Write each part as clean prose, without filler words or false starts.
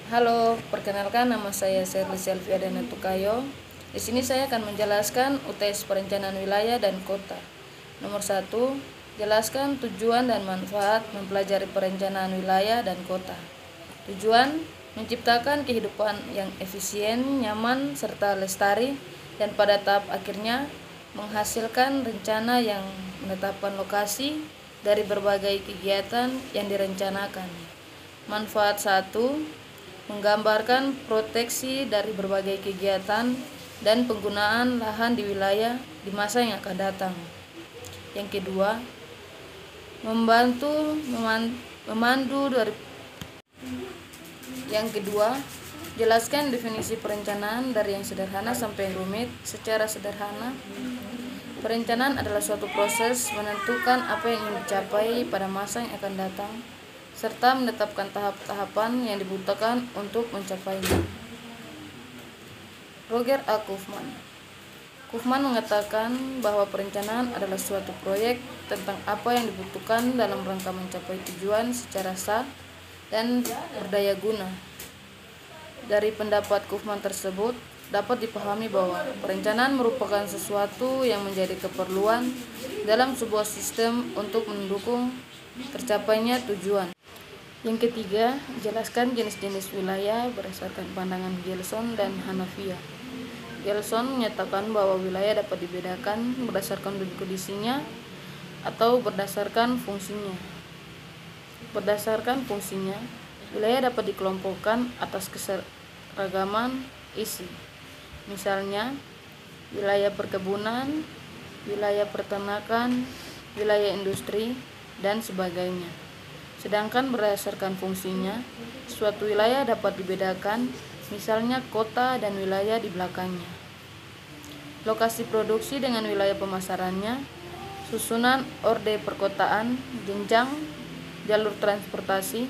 Halo, perkenalkan nama saya Sherly Selviadana Tukayo. Di sini saya akan menjelaskan UTS Perencanaan Wilayah dan Kota. Nomor 1, jelaskan tujuan dan manfaat mempelajari perencanaan wilayah dan kota. Tujuan, menciptakan kehidupan yang efisien, nyaman, serta lestari, dan pada tahap akhirnya menghasilkan rencana yang menetapkan lokasi dari berbagai kegiatan yang direncanakan. Manfaat 1, menggambarkan proteksi dari berbagai kegiatan dan penggunaan lahan di wilayah di masa yang akan datang. Yang kedua, memandu dari jelaskan definisi perencanaan dari yang sederhana sampai yang rumit. Secara sederhana, perencanaan adalah suatu proses menentukan apa yang ingin dicapai pada masa yang akan datang, serta menetapkan tahap-tahapan yang dibutuhkan untuk mencapainya. Roger A. Kaufman mengatakan bahwa perencanaan adalah suatu proyek tentang apa yang dibutuhkan dalam rangka mencapai tujuan secara sah dan berdaya guna. Dari pendapat Kaufman tersebut, dapat dipahami bahwa perencanaan merupakan sesuatu yang menjadi keperluan dalam sebuah sistem untuk mendukung tercapainya tujuan. Yang ketiga, jelaskan jenis-jenis wilayah berdasarkan pandangan Gelson dan Hanafiya. Gelson menyatakan bahwa wilayah dapat dibedakan berdasarkan kondisinya atau berdasarkan fungsinya. Berdasarkan fungsinya, wilayah dapat dikelompokkan atas keseragaman isi. Misalnya, wilayah perkebunan, wilayah peternakan, wilayah industri, dan sebagainya. Sedangkan berdasarkan fungsinya, suatu wilayah dapat dibedakan, misalnya kota dan wilayah di belakangnya. Lokasi produksi dengan wilayah pemasarannya, susunan orde perkotaan, jenjang, jalur transportasi,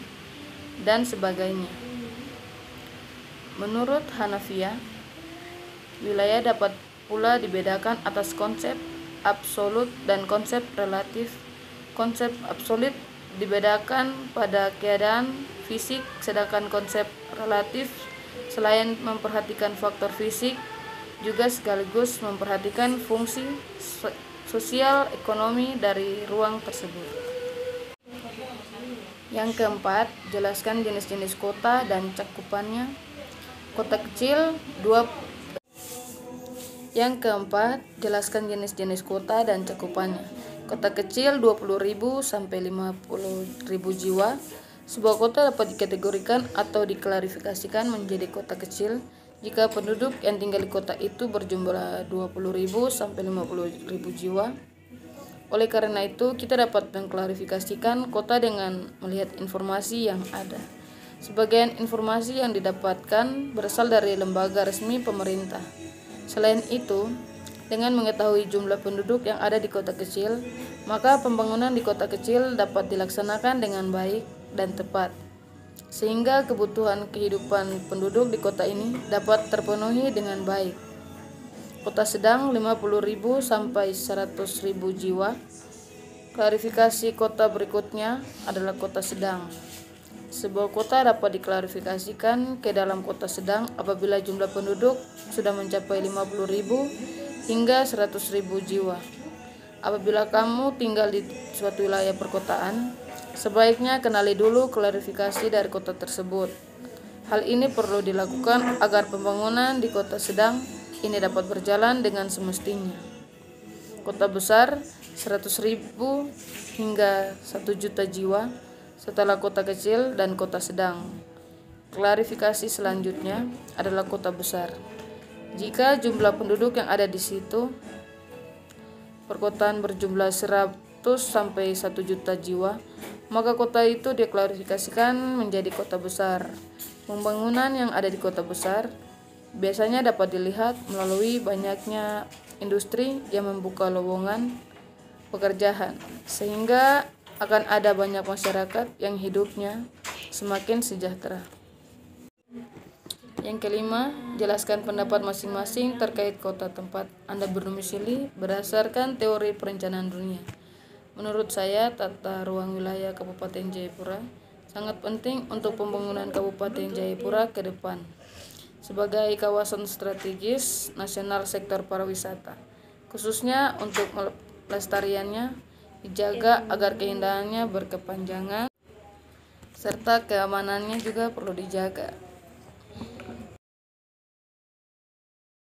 dan sebagainya. Menurut Hanafiya, wilayah dapat pula dibedakan atas konsep absolut dan konsep relatif. Konsep absolut dibedakan pada keadaan fisik, sedangkan konsep relatif selain memperhatikan faktor fisik juga sekaligus memperhatikan fungsi sosial ekonomi dari ruang tersebut. Yang keempat, jelaskan jenis-jenis kota dan cakupannya. Kota kecil Yang keempat, jelaskan jenis-jenis kota dan cakupannya. Kota kecil 20.000 sampai 50.000 jiwa. Sebuah kota dapat dikategorikan atau diklarifikasikan menjadi kota kecil jika penduduk yang tinggal di kota itu berjumlah 20.000 sampai 50.000 jiwa. Oleh karena itu, kita dapat mengklarifikasikan kota dengan melihat informasi yang ada. Sebagian informasi yang didapatkan berasal dari lembaga resmi pemerintah. Selain itu, dengan mengetahui jumlah penduduk yang ada di kota kecil, maka pembangunan di kota kecil dapat dilaksanakan dengan baik dan tepat, sehingga kebutuhan kehidupan penduduk di kota ini dapat terpenuhi dengan baik. Kota sedang 50.000 sampai 100.000 jiwa. Klarifikasi kota berikutnya adalah kota sedang. Sebuah kota dapat diklarifikasikan ke dalam kota sedang apabila jumlah penduduk sudah mencapai 50.000 hingga 100.000 jiwa. Apabila kamu tinggal di suatu wilayah perkotaan, sebaiknya kenali dulu klarifikasi dari kota tersebut. Hal ini perlu dilakukan agar pembangunan di kota sedang ini dapat berjalan dengan semestinya. Kota besar 100.000 hingga 1 juta jiwa, setelah kota kecil dan kota sedang. Klarifikasi selanjutnya adalah kota besar. Jika jumlah penduduk yang ada di situ perkotaan berjumlah 100 sampai 1 juta jiwa, maka kota itu diklarifikasikan menjadi kota besar. Pembangunan yang ada di kota besar biasanya dapat dilihat melalui banyaknya industri yang membuka lowongan pekerjaan, sehingga akan ada banyak masyarakat yang hidupnya semakin sejahtera. Yang kelima, jelaskan pendapat masing-masing terkait kota tempat Anda berdomisili berdasarkan teori perencanaan dunia. Menurut saya, tata ruang wilayah Kabupaten Jayapura sangat penting untuk pembangunan Kabupaten Jayapura ke depan sebagai kawasan strategis nasional sektor pariwisata, khususnya untuk pelestariannya dijaga agar keindahannya berkepanjangan serta keamanannya juga perlu dijaga.